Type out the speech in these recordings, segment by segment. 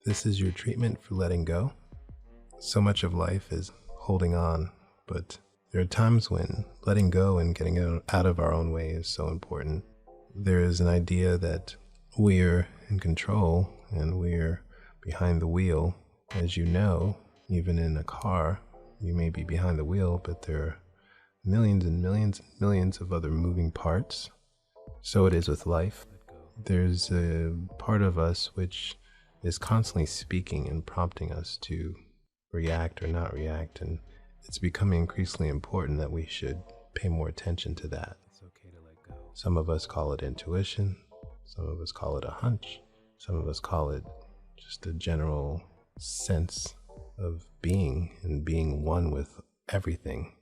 This is your treatment for letting go. So much of life is holding on, but there are times when letting go and getting out of our own way is so important. There is an idea that we're in control and we're behind the wheel. As you know, even in a car, you may be behind the wheel, but there are millions and millions and millions of other moving parts. So it is with life. There's a part of us which is constantly speaking and prompting us to react or not react, and it's becoming increasingly important that we should pay more attention to that. It's okay to let go. Some of us call it intuition, some of us call it a hunch, some of us call it just a general sense of being and being one with everything.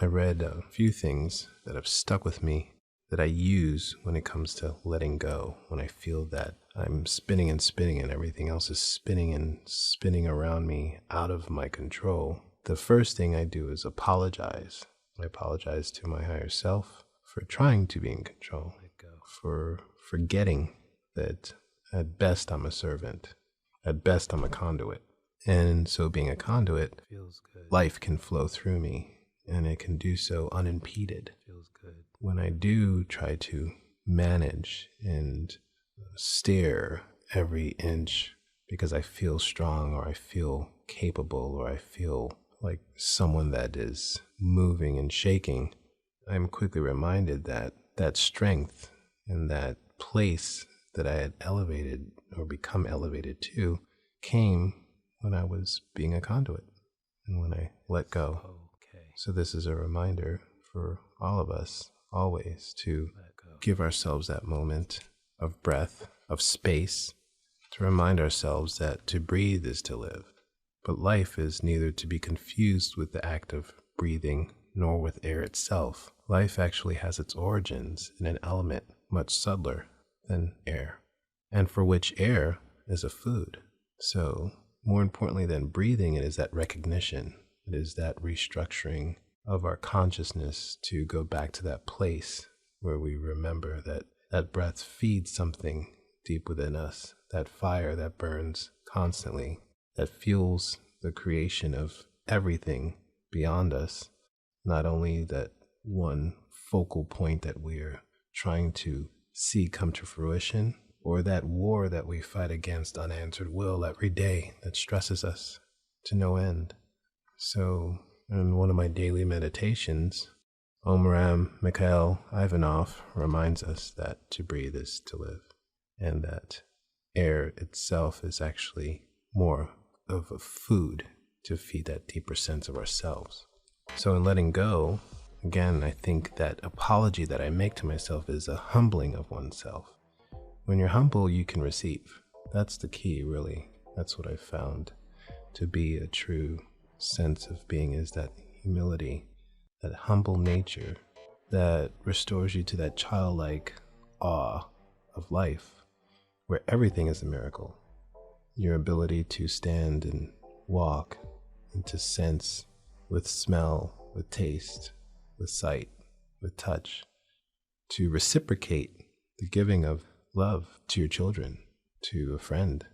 I read a few things that have stuck with me that I use when it comes to letting go, when I feel that I'm spinning and spinning and everything else is spinning and spinning around me out of my control. The first thing I do is apologize. I apologize to my higher self for trying to be in control, for forgetting that at best I'm a servant, at best I'm a conduit. And so being a conduit, feels good. Life can flow through me and it can do so unimpeded. Feels good. When I do try to manage and steer every inch because I feel strong or I feel capable or I feel like someone that is moving and shaking, I'm quickly reminded that that strength and that place that I had elevated or become elevated to came when I was being a conduit and when I let go. Okay. So this is a reminder for all of us always to give ourselves that moment of breath, of space, to remind ourselves that to breathe is to live. But life is neither to be confused with the act of breathing nor with air itself. Life actually has its origins in an element much subtler than air, and for which air is a food. So more importantly than breathing, it is that recognition. It is that restructuring of our consciousness to go back to that place where we remember that that breath feeds something deep within us, that fire that burns constantly, that fuels the creation of everything beyond us, not only that one focal point that we're trying to see come to fruition, or that war that we fight against unanswered will every day that stresses us to no end. So in one of my daily meditations, Omram Mikhail Ivanov reminds us that to breathe is to live, and that air itself is actually more of a food to feed that deeper sense of ourselves. So in letting go, again, I think that apology that I make to myself is a humbling of oneself. When you're humble, you can receive. That's the key, really. That's what I've found to be a true sense of being, is that humility, that humble nature that restores you to that childlike awe of life, where everything is a miracle. Your ability to stand and walk and to sense with smell, with taste, with sight, with touch, to reciprocate the giving of love to your children, to a friend,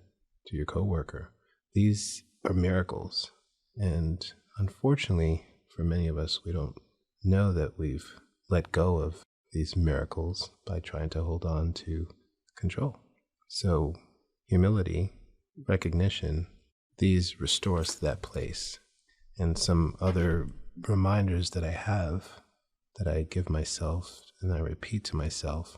to your coworker. These are miracles. And unfortunately, for many of us, we don't know that we've let go of these miracles by trying to hold on to control. So humility, recognition, these restore us to that place. And some other reminders that I have, that I give myself and I repeat to myself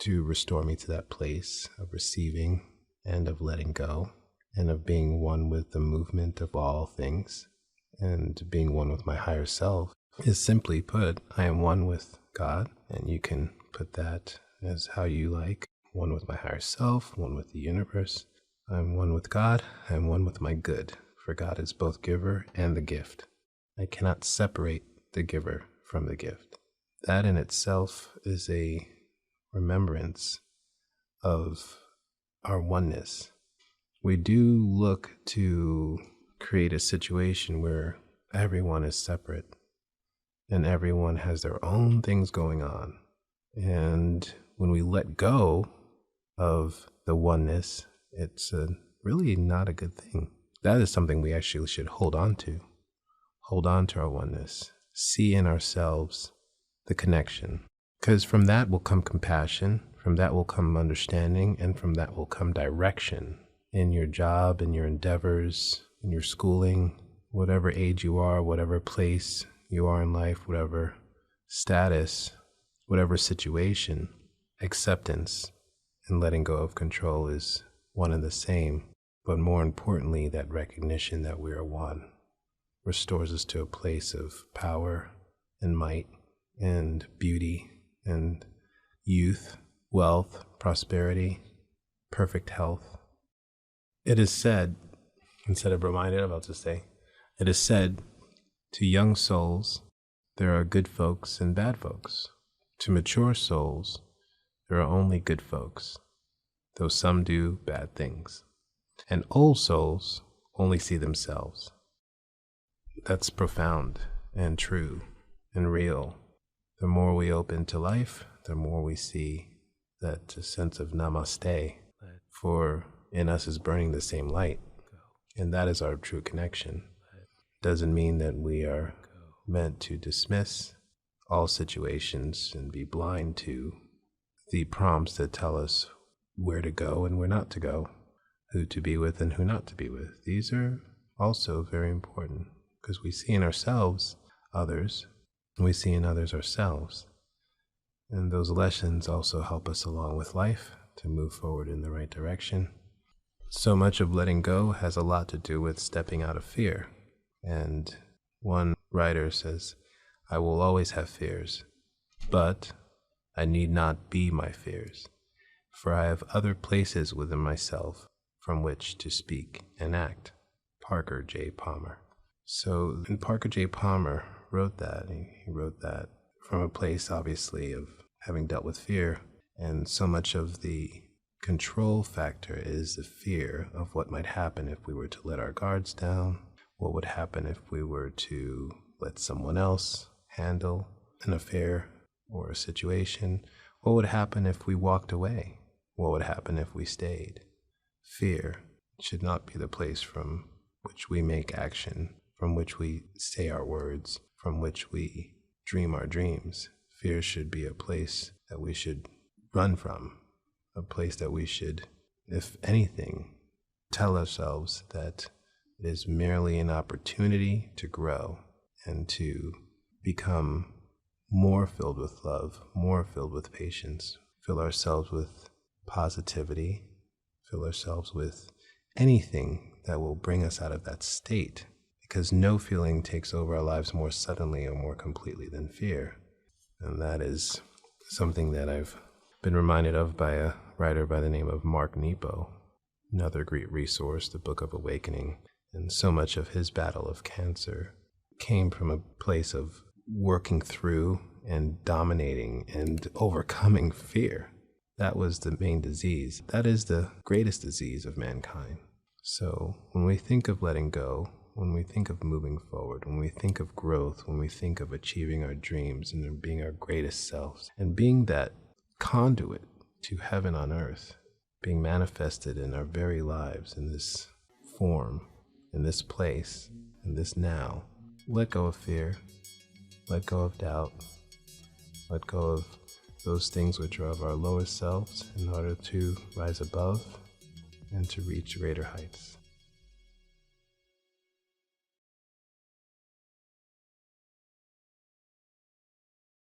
to restore me to that place of receiving and of letting go and of being one with the movement of all things and being one with my higher self, is simply put, I am one with God, and you can put that as how you like. One with my higher self, one with the universe. I'm one with God, I'm one with my good, for God is both giver and the gift. I cannot separate the giver from the gift. That in itself is a remembrance of our oneness. We do look to create a situation where everyone is separate and everyone has their own things going on. And when we let go of the oneness, it's a really not a good thing. That is something we actually should hold on to. Hold on to our oneness. See in ourselves the connection. Because from that will come compassion, from that will come understanding, and from that will come direction in your job, in your endeavors, in your schooling, whatever age you are, whatever place you are in life, whatever status, whatever situation. Acceptance and letting go of control is one and the same, but more importantly, that recognition that we are one restores us to a place of power and might and beauty and youth, wealth, prosperity, perfect health. It is said, instead of reminded of, I'll just say, it is said, to young souls, there are good folks and bad folks. To mature souls, there are only good folks, though some do bad things. And old souls only see themselves. That's profound and true and real. The more we open to life, the more we see that sense of namaste, for in us is burning the same light. And that is our true connection. Doesn't mean that we are meant to dismiss all situations and be blind to the prompts that tell us where to go and where not to go, who to be with and who not to be with. These are also very important because we see in ourselves others, and we see in others ourselves. And those lessons also help us along with life to move forward in the right direction. So much of letting go has a lot to do with stepping out of fear. And one writer says, I will always have fears, but I need not be my fears, for I have other places within myself from which to speak and act. Parker J. Palmer. So, and Parker J. Palmer wrote that. He wrote that from a place, obviously, of having dealt with fear. And so much of the control factor is the fear of what might happen if we were to let our guards down, what would happen if we were to let someone else handle an affair or a situation, what would happen if we walked away, what would happen if we stayed. Fear should not be the place from which we make action, from which we say our words, from which we dream our dreams. Fear should be a place that we should run from, a place that we should, if anything, tell ourselves that it is merely an opportunity to grow and to become more filled with love, more filled with patience, fill ourselves with positivity, fill ourselves with anything that will bring us out of that state, because no feeling takes over our lives more suddenly or more completely than fear. And that is something that I've been reminded of by a writer by the name of Mark Nepo, another great resource, the Book of Awakening. And so much of his battle of cancer came from a place of working through and dominating and overcoming fear. That was the main disease. That is the greatest disease of mankind. So when we think of letting go, when we think of moving forward, when we think of growth, when we think of achieving our dreams and being our greatest selves, and being that conduit to heaven on earth, being manifested in our very lives in this form, in this place, in this now, let go of fear, let go of doubt, let go of those things which are of our lowest selves in order to rise above and to reach greater heights.